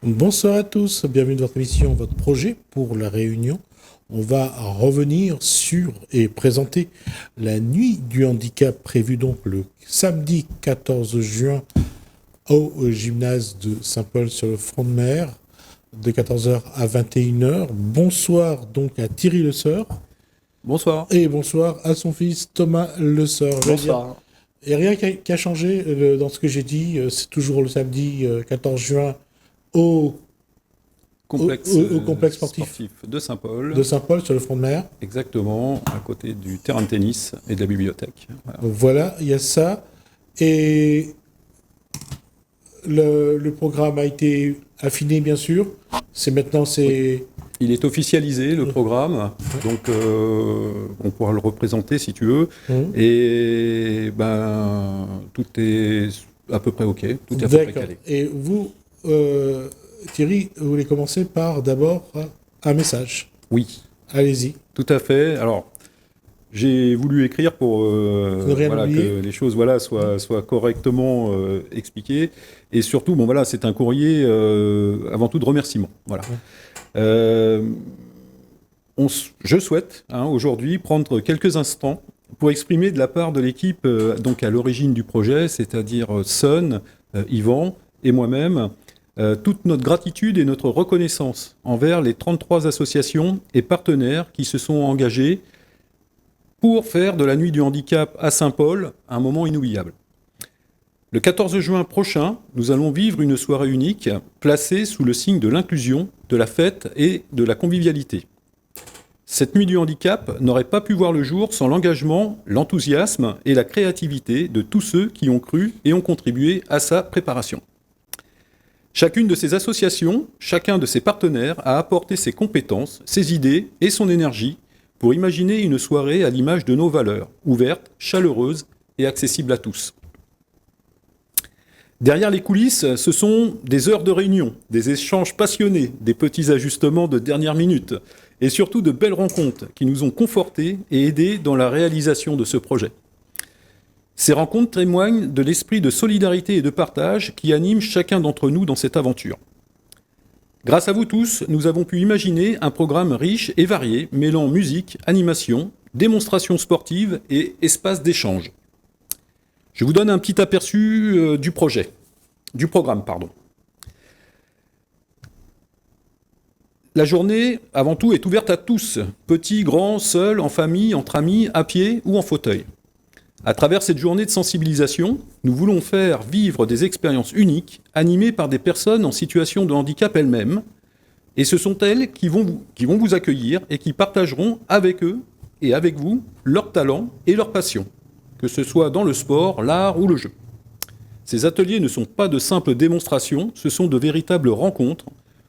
Bonsoir à tous, bienvenue dans votre émission, votre projet pour la Réunion. On va revenir sur et présenter la nuit du handicap prévue donc le samedi 14 juin au gymnase de Saint-Paul sur le front de mer de 14 heures à 21 heures. Bonsoir donc à Thierry Le Seur. Bonsoir. Et bonsoir à son fils Thomas Le Seur. Bonsoir. Et rien qui a changé dans ce que j'ai dit, c'est toujours le samedi 14 juin au complexe sportif de Saint-Paul. De Saint-Paul sur le front de mer. Exactement, à côté du terrain de tennis et de la bibliothèque. Voilà, il y a ça. Et le programme a été affiné, bien sûr. Oui. Il est officialisé, le programme. Donc, on pourra le représenter si tu veux. Et tout est à peu près OK. Tout est à peu près calé. Et vous, Thierry, vous voulez commencer par d'abord un message. Oui. Allez-y. Tout à fait. Alors, j'ai voulu écrire pour que les choses soient correctement expliquées. Et surtout, c'est un courrier avant tout de remerciement. Voilà. Je souhaite aujourd'hui prendre quelques instants pour exprimer de la part de l'équipe donc à l'origine du projet, c'est-à-dire Son, Yvan et moi-même, toute notre gratitude et notre reconnaissance envers les 33 associations et partenaires qui se sont engagés pour faire de la nuit du handicap à Saint-Paul un moment inoubliable. Le 14 juin prochain, nous allons vivre une soirée unique placée sous le signe de l'inclusion, de la fête et de la convivialité. Cette nuit du handicap n'aurait pas pu voir le jour sans l'engagement, l'enthousiasme et la créativité de tous ceux qui ont cru et ont contribué à sa préparation. Chacune de ces associations, chacun de ses partenaires a apporté ses compétences, ses idées et son énergie pour imaginer une soirée à l'image de nos valeurs, ouverte, chaleureuse et accessible à tous. Derrière les coulisses, ce sont des heures de réunion, des échanges passionnés, des petits ajustements de dernière minute et surtout de belles rencontres qui nous ont confortés et aidés dans la réalisation de ce projet. Ces rencontres témoignent de l'esprit de solidarité et de partage qui anime chacun d'entre nous dans cette aventure. Grâce à vous tous, nous avons pu imaginer un programme riche et varié, mêlant musique, animation, démonstrations sportives et espaces d'échange. Je vous donne un petit aperçu du programme. La journée, avant tout, est ouverte à tous, petits, grands, seuls, en famille, entre amis, à pied ou en fauteuil. À travers cette journée de sensibilisation, nous voulons faire vivre des expériences uniques, animées par des personnes en situation de handicap elles-mêmes, et ce sont elles qui vont vous accueillir et qui partageront avec eux et avec vous leurs talents et leurs passions, que ce soit dans le sport, l'art ou le jeu. Ces ateliers ne sont pas de simples démonstrations, ce sont de véritables rencontres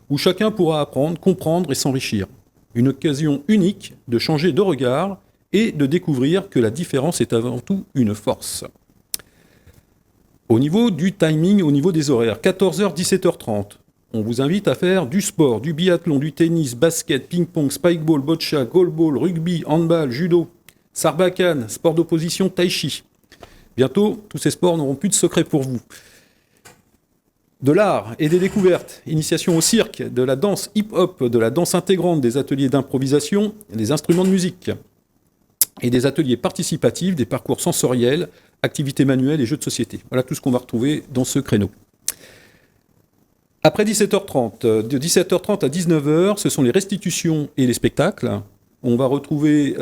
où chacun pourra apprendre, comprendre et s'enrichir. Une occasion unique de changer de regard et de découvrir que la différence est avant tout une force. Au niveau du timing, au niveau des horaires, 14h, 17h30, on vous invite à faire du sport, du biathlon, du tennis, basket, ping-pong, spikeball, boccia, goalball, rugby, handball, judo, sarbacane, sport d'opposition, tai chi. Bientôt, tous ces sports n'auront plus de secret pour vous. De l'art et des découvertes, initiation au cirque, de la danse hip-hop, de la danse intégrante, des ateliers d'improvisation, des instruments de musique, et des ateliers participatifs, des parcours sensoriels, activités manuelles et jeux de société. Voilà tout ce qu'on va retrouver dans ce créneau. Après 17h30, de 17h30 à 19h, ce sont les restitutions et les spectacles. On va retrouver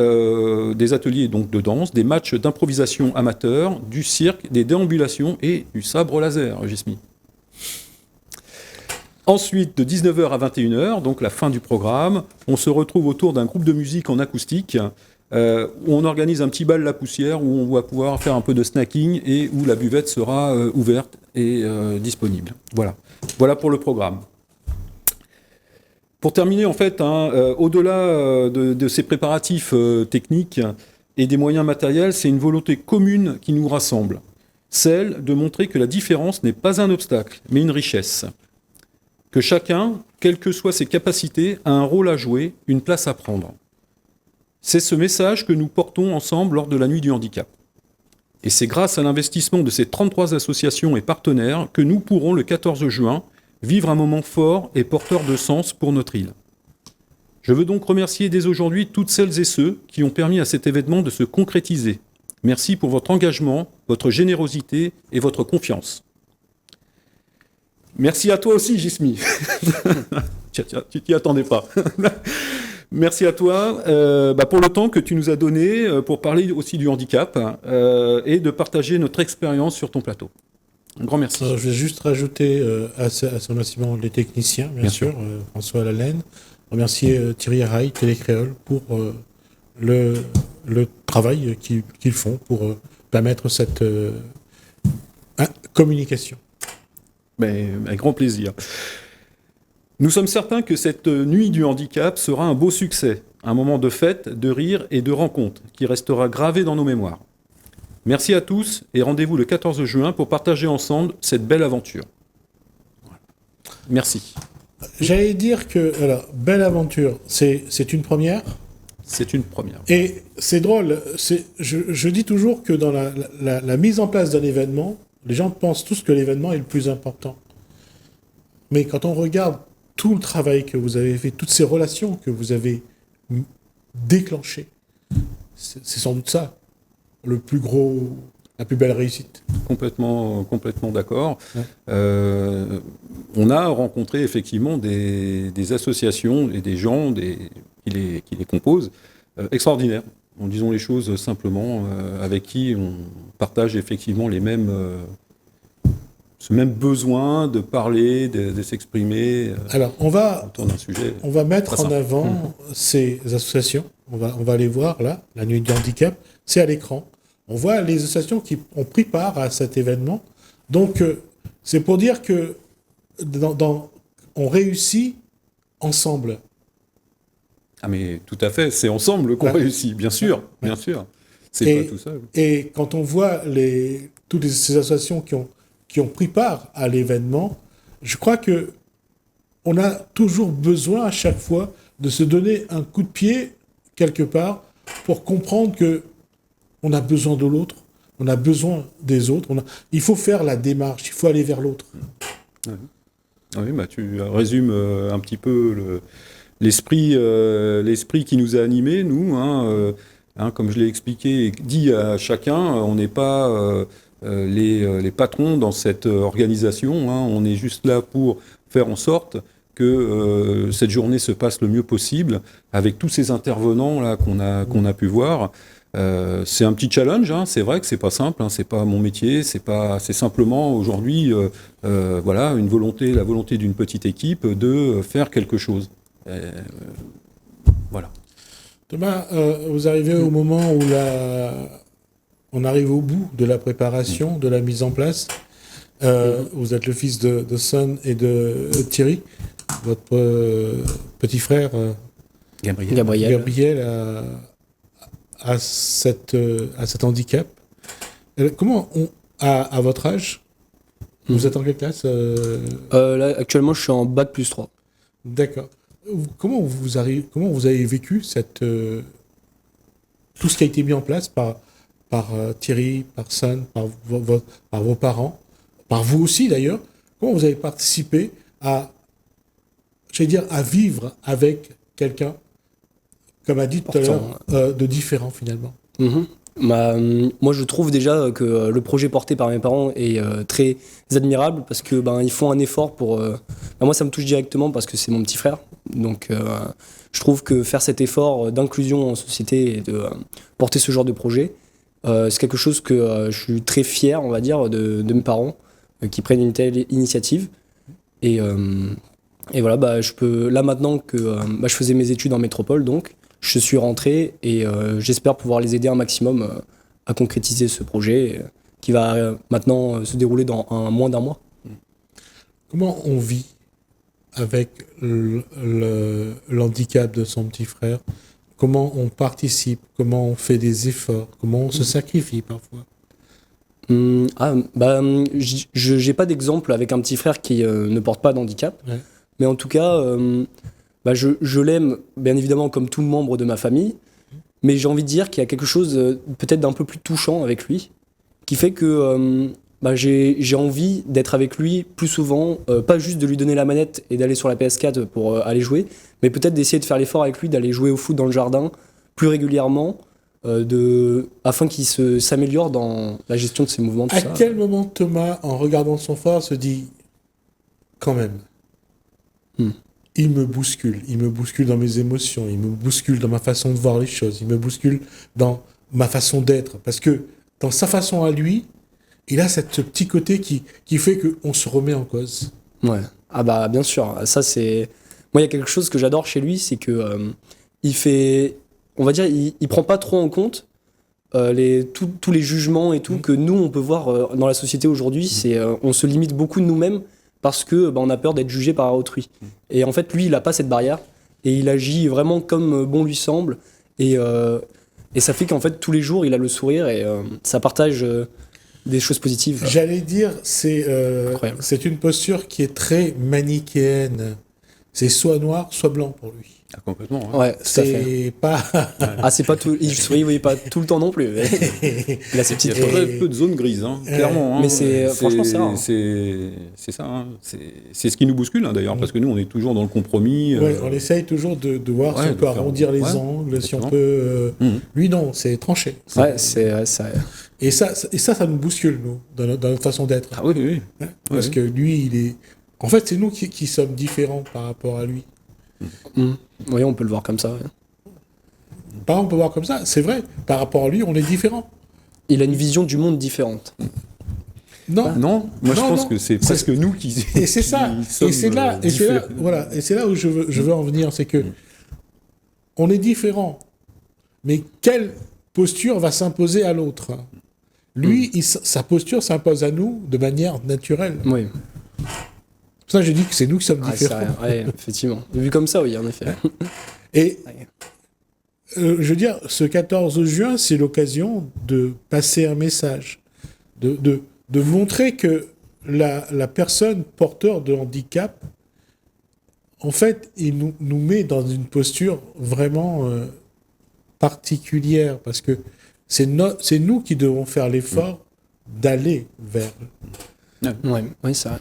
des ateliers donc, de danse, des matchs d'improvisation amateurs, du cirque, des déambulations et du sabre laser, Gismi. Ensuite, de 19h à 21h, donc la fin du programme, on se retrouve autour d'un groupe de musique en acoustique où on organise un petit bal La Poussière, où on va pouvoir faire un peu de snacking et où la buvette sera ouverte et disponible. Voilà pour le programme. Pour terminer, en fait, au-delà de ces préparatifs techniques et des moyens matériels, c'est une volonté commune qui nous rassemble. Celle de montrer que la différence n'est pas un obstacle, mais une richesse. Que chacun, quelles que soient ses capacités, a un rôle à jouer, une place à prendre. C'est ce message que nous portons ensemble lors de la nuit du handicap. Et c'est grâce à l'investissement de ces 33 associations et partenaires que nous pourrons, le 14 juin, vivre un moment fort et porteur de sens pour notre île. Je veux donc remercier dès aujourd'hui toutes celles et ceux qui ont permis à cet événement de se concrétiser. Merci pour votre engagement, votre générosité et votre confiance. Merci à toi aussi, Gismi. Tiens, tu t'y attendais pas. Merci à toi pour le temps que tu nous as donné pour parler aussi du handicap et de partager notre expérience sur ton plateau. Un grand merci. Alors, je vais juste rajouter à ce remerciement les techniciens, bien sûr, François Lalaine, remercier Thierry Arraille, Télécréole, pour le travail qu'ils font pour permettre cette communication. Mais, avec grand plaisir. Nous sommes certains que cette nuit du handicap sera un beau succès, un moment de fête, de rire et de rencontre qui restera gravé dans nos mémoires. Merci à tous et rendez-vous le 14 juin pour partager ensemble cette belle aventure. Voilà. Merci. J'allais dire que, alors, belle aventure, c'est une première. C'est une première. Et c'est drôle, je dis toujours que dans la mise en place d'un événement, les gens pensent tous que l'événement est le plus important. Mais quand on regarde tout le travail que vous avez fait, toutes ces relations que vous avez déclenchées, c'est sans doute ça, la plus belle réussite. Complètement d'accord. Ouais. On a rencontré effectivement des associations et des gens qui les composent, extraordinaires, en disant les choses simplement, avec qui on partage effectivement ce même besoin de parler, de s'exprimer. Alors, autour d'un sujet. On va mettre en avant ces associations. On va les voir là, la nuit du handicap. C'est à l'écran. On voit les associations qui ont pris part à cet événement. Donc, c'est pour dire que on réussit ensemble. Ah mais tout à fait, c'est ensemble qu'on réussit, bien sûr, bien sûr. C'est pas tout seul. Et quand on voit toutes ces associations qui ont pris part à l'événement, je crois que on a toujours besoin à chaque fois de se donner un coup de pied quelque part pour comprendre que on a besoin de l'autre, on a besoin des autres. Il faut faire la démarche, il faut aller vers l'autre. Oui, tu résumes un petit peu l'esprit qui nous a animés, nous. Comme je l'ai expliqué et dit à chacun, on n'est pas les patrons dans cette organisation. On est juste là pour faire en sorte que cette journée se passe le mieux possible avec tous ces intervenants là qu'on a pu voir. C'est un petit challenge, c'est vrai que c'est pas simple, c'est pas mon métier, c'est simplement aujourd'hui la volonté d'une petite équipe de faire quelque chose. Voilà. Thomas, vous arrivez au moment où on arrive au bout de la préparation, de la mise en place. Vous êtes le fils de Son et de Thierry, votre petit frère Gabriel à cet handicap. Comment à votre âge, vous êtes en quelle classe Là, actuellement, je suis en bac plus 3. D'accord. Comment vous avez vécu tout ce qui a été mis en place par Thierry, par Son, par vos parents, par vous aussi d'ailleurs? Comment vous avez participé à vivre avec quelqu'un, comme a dit tout à l'heure, de différent finalement? Moi, je trouve déjà que le projet porté par mes parents est très admirable parce que ils font un effort pour. Moi, ça me touche directement parce que c'est mon petit frère. Donc, je trouve que faire cet effort d'inclusion en société et de porter ce genre de projet, c'est quelque chose que je suis très fier, on va dire, de mes parents qui prennent une telle initiative. Et voilà, là maintenant que je faisais mes études en métropole, donc. Je suis rentré et j'espère pouvoir les aider un maximum à concrétiser ce projet qui va maintenant se dérouler dans moins d'un mois. Comment on vit avec le handicap de son petit frère? Comment on participe? Comment on fait des efforts? Comment on se sacrifie parfois? J'ai pas d'exemple avec un petit frère qui ne porte pas d'handicap, mais en tout cas... je l'aime, bien évidemment, comme tout membre de ma famille, mais j'ai envie de dire qu'il y a quelque chose peut-être d'un peu plus touchant avec lui, qui fait que j'ai envie d'être avec lui plus souvent, pas juste de lui donner la manette et d'aller sur la PS4 pour aller jouer, mais peut-être d'essayer de faire l'effort avec lui, d'aller jouer au foot dans le jardin plus régulièrement, afin qu'il s'améliore dans la gestion de ses mouvements, tout À ça. quel moment Thomas, en regardant son frère, se dit quand même, il me bouscule dans mes émotions, il me bouscule dans ma façon de voir les choses, il me bouscule dans ma façon d'être, parce que dans sa façon à lui, il a ce petit côté qui fait qu'on se remet en cause. Ouais. Ah bah bien sûr, ça c'est... Moi il y a quelque chose que j'adore chez lui, c'est que il fait... On va dire, il prend pas trop en compte tous les jugements et tout que nous on peut voir dans la société aujourd'hui. On se limite beaucoup de nous-mêmes parce que on a peur d'être jugé par autrui. Et en fait lui il a pas cette barrière et il agit vraiment comme bon lui semble et ça fait qu'en fait tous les jours il a le sourire et ça partage des choses positives. J'allais dire, c'est une posture qui est très manichéenne. C'est soit noir, soit blanc pour lui. Ah, complètement. Hein. Ouais, tout à fait. C'est pas... Ah, c'est pas tout. Il sourit pas tout le temps non plus. Il a ses Il petites. y a très peu de zones grises, hein, clairement. Hein. Mais franchement, c'est rare. C'est ça. Hein. C'est ce qui nous bouscule, hein, d'ailleurs, parce que nous, on est toujours dans le compromis. Ouais, on essaye toujours de voir si on peut arrondir les angles, si on peut... Lui, non, c'est tranché. Ouais, c'est ça. Et ça nous bouscule, nous, dans notre façon d'être. Ah oui, oui. Hein, parce que lui, il est... En fait, c'est nous qui sommes différents par rapport à lui. Oui, on peut le voir comme ça. Ouais. Par exemple, on peut voir comme ça, c'est vrai. Par rapport à lui, on est différents. Il a une vision du monde différente. Non. Non, moi je pense que c'est presque nous qui. Et c'est ça. Et c'est là, voilà. Et c'est là où je veux en venir, c'est que on est différents. Mais quelle posture va s'imposer à l'autre? Lui, sa posture s'impose à nous de manière naturelle. Oui. C'est pour ça que je dis que c'est nous qui sommes différents. Ouais, effectivement. Vu comme ça, oui, en effet. Et je veux dire, ce 14 juin, c'est l'occasion de passer un message, de montrer que la personne porteur de handicap, en fait, il nous met dans une posture vraiment particulière, parce que c'est nous qui devons faire l'effort d'aller vers. Oui, ça.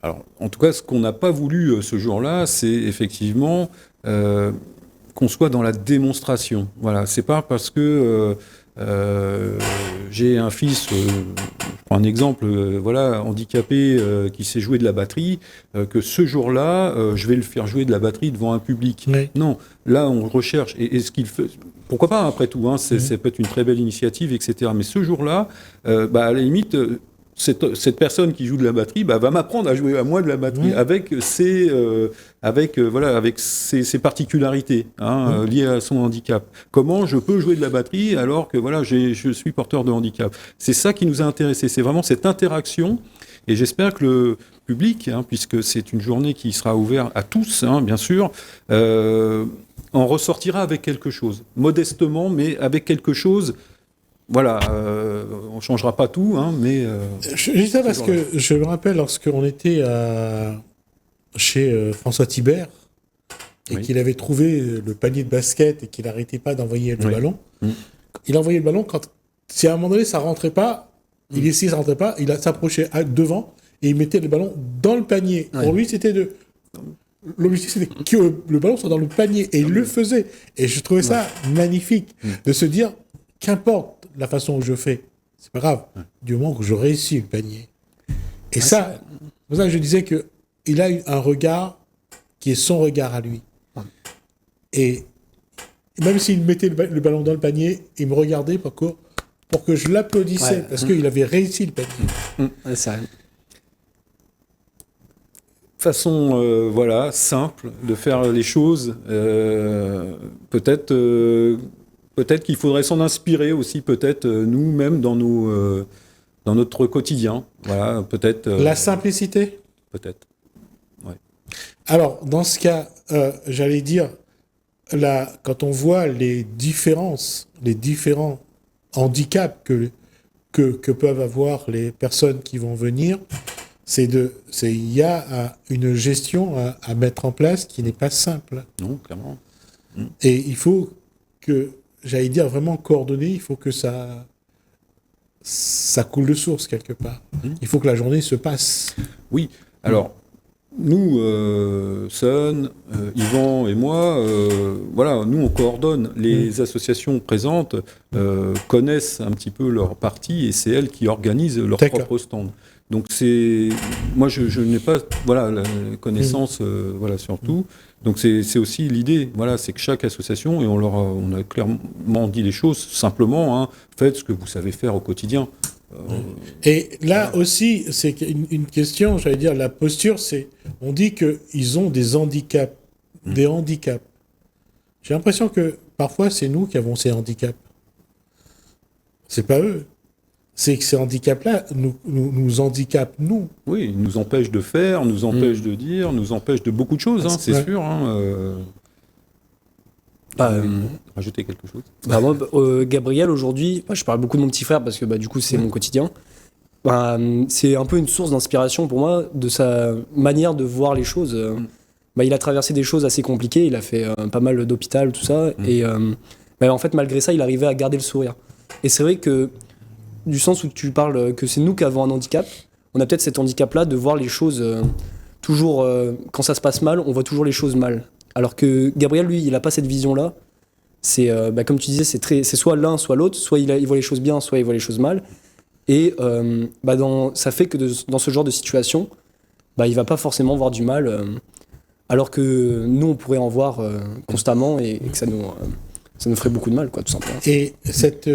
Alors, en tout cas, ce qu'on n'a pas voulu ce jour-là, c'est effectivement qu'on soit dans la démonstration. Voilà, c'est pas parce que j'ai un fils, je prends un exemple, handicapé qui sait jouer de la batterie, que ce jour-là, je vais le faire jouer de la batterie devant un public. Oui. Non, là, on recherche, et ce qu'il fait... Pourquoi pas, après tout, hein, ça peut être une très belle initiative, etc. Mais ce jour-là, à la limite... Cette personne qui joue de la batterie va m'apprendre à jouer à moi de la batterie avec ses particularités liées à son handicap. Comment je peux jouer de la batterie alors que je suis porteur de handicap. C'est ça qui nous a intéressés. C'est vraiment cette interaction. Et j'espère que le public, puisque c'est une journée qui sera ouverte à tous, bien sûr, en ressortira avec quelque chose. Modestement, mais avec quelque chose. Voilà, on ne changera pas tout, mais... Je dis ça parce que je me rappelle lorsqu'on était chez François Thibert et qu'il avait trouvé le panier de basket et qu'il n'arrêtait pas d'envoyer le ballon. Il envoyait le ballon si à un moment donné ça ne rentrait pas, il essayait, ça ne rentrait pas, il s'approchait devant et il mettait le ballon dans le panier. Pour lui, c'était l'objectif, c'était que le ballon soit dans le panier et il le faisait. Et je trouvais ça magnifique de se dire, qu'importe la façon où je fais, c'est pas grave, du moment que je réussis le panier. Et ça, c'est pour ça que je disais qu'il a un regard qui est son regard à lui. Et même s'il mettait le ballon dans le panier, il me regardait pour que je l'applaudissais, parce qu'il avait réussi le panier. Ça. Façon simple de faire les choses, peut-être qu'il faudrait s'en inspirer aussi, peut-être nous-mêmes dans notre quotidien. Voilà, peut-être. La simplicité. Peut-être. Ouais. Alors, dans ce cas, j'allais dire, quand on voit les différents handicaps que peuvent avoir les personnes qui vont venir, il y a une gestion à mettre en place qui n'est pas simple. Non, clairement. Et il faut que, j'allais dire, vraiment coordonner, il faut que ça ça coule de source quelque part. Il faut que la journée se passe. Oui, alors, nous, Sun, Yvan et moi, voilà, nous, on coordonne. Les associations présentes connaissent un petit peu leur partie et c'est elles qui organisent leur propre stand. Donc, moi, je n'ai pas la connaissance sur tout. Donc, c'est aussi l'idée, c'est que chaque association, et on a clairement dit les choses, simplement, faites ce que vous savez faire au quotidien. Et là aussi, c'est une question, j'allais dire, la posture, c'est, on dit qu'ils ont des handicaps, des handicaps. J'ai l'impression que parfois, c'est nous qui avons ces handicaps. C'est pas eux. C'est que ces handicaps-là nous handicapent, nous. Oui, ils nous empêchent de faire, nous empêchent de dire, nous empêchent de beaucoup de choses, c'est sûr. Rajouter quelque chose. Moi, Gabriel, aujourd'hui, je parle beaucoup de mon petit frère parce que du coup, c'est mon quotidien. C'est un peu une source d'inspiration pour moi de sa manière de voir les choses. Il a traversé des choses assez compliquées, il a fait pas mal d'hôpital, tout ça. Et en fait, malgré ça, il arrivait à garder le sourire. Et c'est vrai que, du sens où tu parles que c'est nous qui avons un handicap, on a peut-être cet handicap-là de voir les choses toujours, quand ça se passe mal, on voit toujours les choses mal. Alors que Gabriel, lui, il n'a pas cette vision-là. C'est, comme tu disais, c'est soit l'un, soit l'autre. Soit il voit les choses bien, soit il voit les choses mal. Et ça fait que dans ce genre de situation, il ne va pas forcément voir du mal, alors que nous, on pourrait en voir constamment et que ça nous ferait beaucoup de mal, quoi, tout simplement. Et cette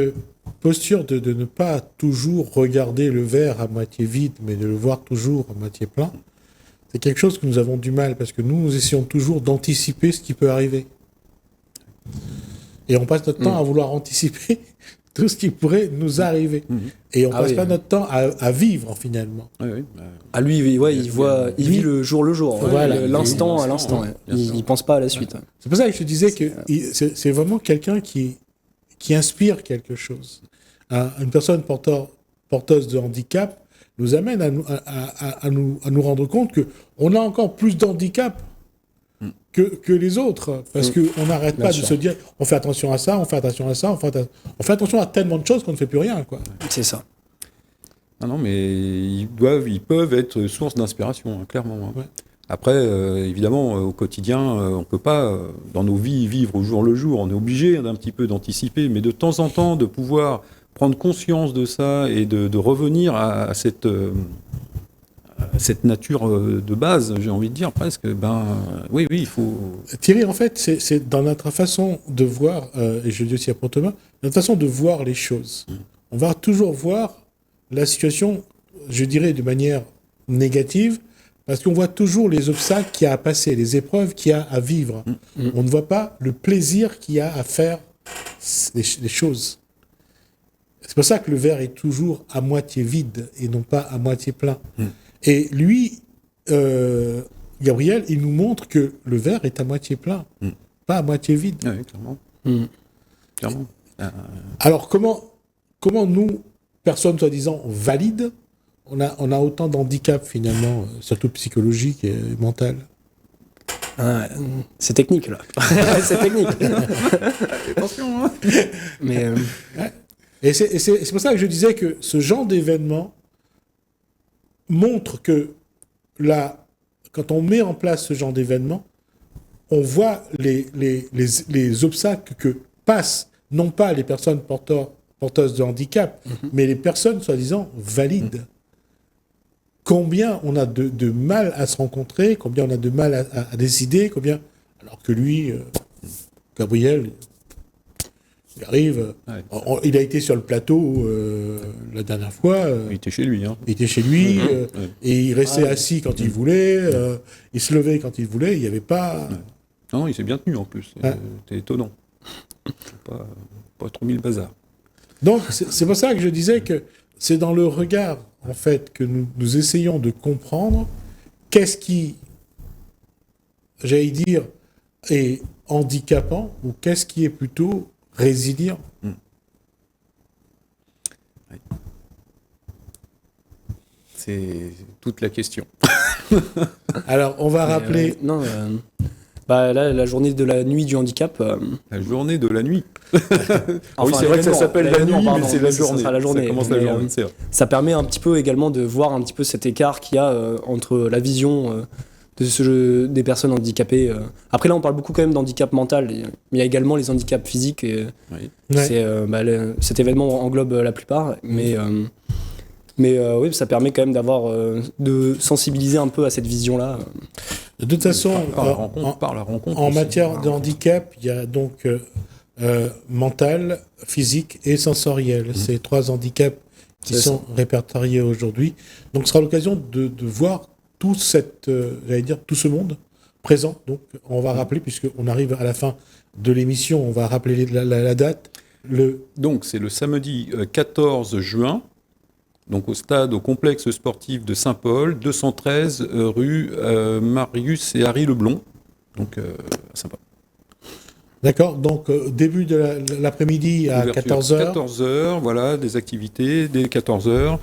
posture de ne pas toujours regarder le verre à moitié vide, mais de le voir toujours à moitié plein, c'est quelque chose que nous avons du mal, parce que nous essayons toujours d'anticiper ce qui peut arriver. Et on passe notre temps à vouloir anticiper tout ce qui pourrait nous arriver. Et on passe pas notre temps à vivre, finalement. À lui, il vit le jour, l'instant à l'instant. Il pense pas à la suite. C'est pour ça que je te disais que c'est vraiment quelqu'un qui inspire quelque chose. Une personne porteuse de handicap nous amène à nous rendre compte qu'on a encore plus d'handicap que les autres. Parce qu'on n'arrête pas de se dire on fait attention à ça, on fait attention à ça, on fait attention à tellement de choses qu'on ne fait plus rien, quoi. C'est ça. Non, mais ils peuvent être source d'inspiration, clairement. Ouais. Après, évidemment, au quotidien, on ne peut pas, dans nos vies, vivre au jour le jour. On est obligé d'un petit peu d'anticiper, mais de temps en temps, de pouvoir prendre conscience de ça et de revenir à cette nature de base, j'ai envie de dire presque, oui, il faut... Thierry, en fait, c'est dans notre façon de voir, et je le dis aussi à Thomas, notre façon de voir les choses. On va toujours voir la situation, je dirais, de manière négative, parce qu'on voit toujours les obstacles qu'il y a à passer, les épreuves qu'il y a à vivre. On ne voit pas le plaisir qu'il y a à faire les choses. C'est pour ça que le verre est toujours à moitié vide et non pas à moitié plein. Et lui, Gabriel, il nous montre que le verre est à moitié plein, pas à moitié vide. Oui, clairement. Alors, comment nous, personnes soi-disant valides, on a autant d'handicaps finalement, surtout psychologiques et mentaux? C'est technique, là. C'est technique. Attention, hein. Mais... Et c'est pour ça que je disais que ce genre d'événement montre que quand on met en place ce genre d'événement, on voit les obstacles que passent non pas les personnes porteuses de handicap, mais les personnes soi-disant valides. Combien on a de mal à se rencontrer, combien on a de mal à décider, alors que lui, Gabriel, il arrive, il a été sur le plateau la dernière fois. Il était chez lui. Il était chez lui, et il restait assis quand il voulait, il se levait quand il voulait, il n'y avait pas... Non, il s'est bien tenu en plus, c'était étonnant. Pas trop mis le bazar. Donc, c'est pour ça que je disais que c'est dans le regard, en fait, que nous essayons de comprendre qu'est-ce qui, j'allais dire, est handicapant ou qu'est-ce qui est plutôt résilient. C'est toute la question. Alors, on va rappeler... Bah là, la journée de la nuit du handicap. La journée de la nuit. Enfin, c'est vrai que ça l'événement, s'appelle la nuit, pardon, mais c'est la ça journée. sera la journée. Ça commence la Mais, journée, c'est vrai. ça permet un petit peu également de voir un petit peu cet écart qu'il y a entre la vision des personnes handicapées. Après là, on parle beaucoup quand même d'handicap mental. Mais il y a également les handicaps physiques. Et, Oui. cet événement englobe la plupart. Mais oui, ça permet quand même de sensibiliser un peu à cette vision-là. De toute façon, Par la rencontre en aussi. matière de handicap, il y a donc mental, physique et sensoriel. Ces 3 handicaps qui C'est sont répertoriés aujourd'hui. Donc ce sera l'occasion de voir tout tout ce monde présent. Donc on va rappeler, puisqu'on arrive à la fin de l'émission, on va rappeler la date. Donc c'est le samedi 14 juin, donc au complexe sportif de Saint-Paul, 213 rue Marius et Harry Leblond, donc sympa. D'accord, donc début de l'après-midi à 14h. 14h, voilà, des activités dès 14h,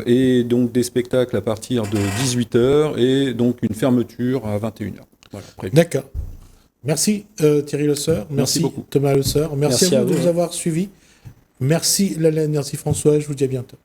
et donc des spectacles à partir de 18h, et donc une fermeture à 21h. Voilà, prévu. D'accord. Merci Thierry Le Seur, merci beaucoup. Thomas Le Seur, merci à à vous de vous. nous avoir suivis. Merci Lalanne, merci François, je vous dis à bientôt.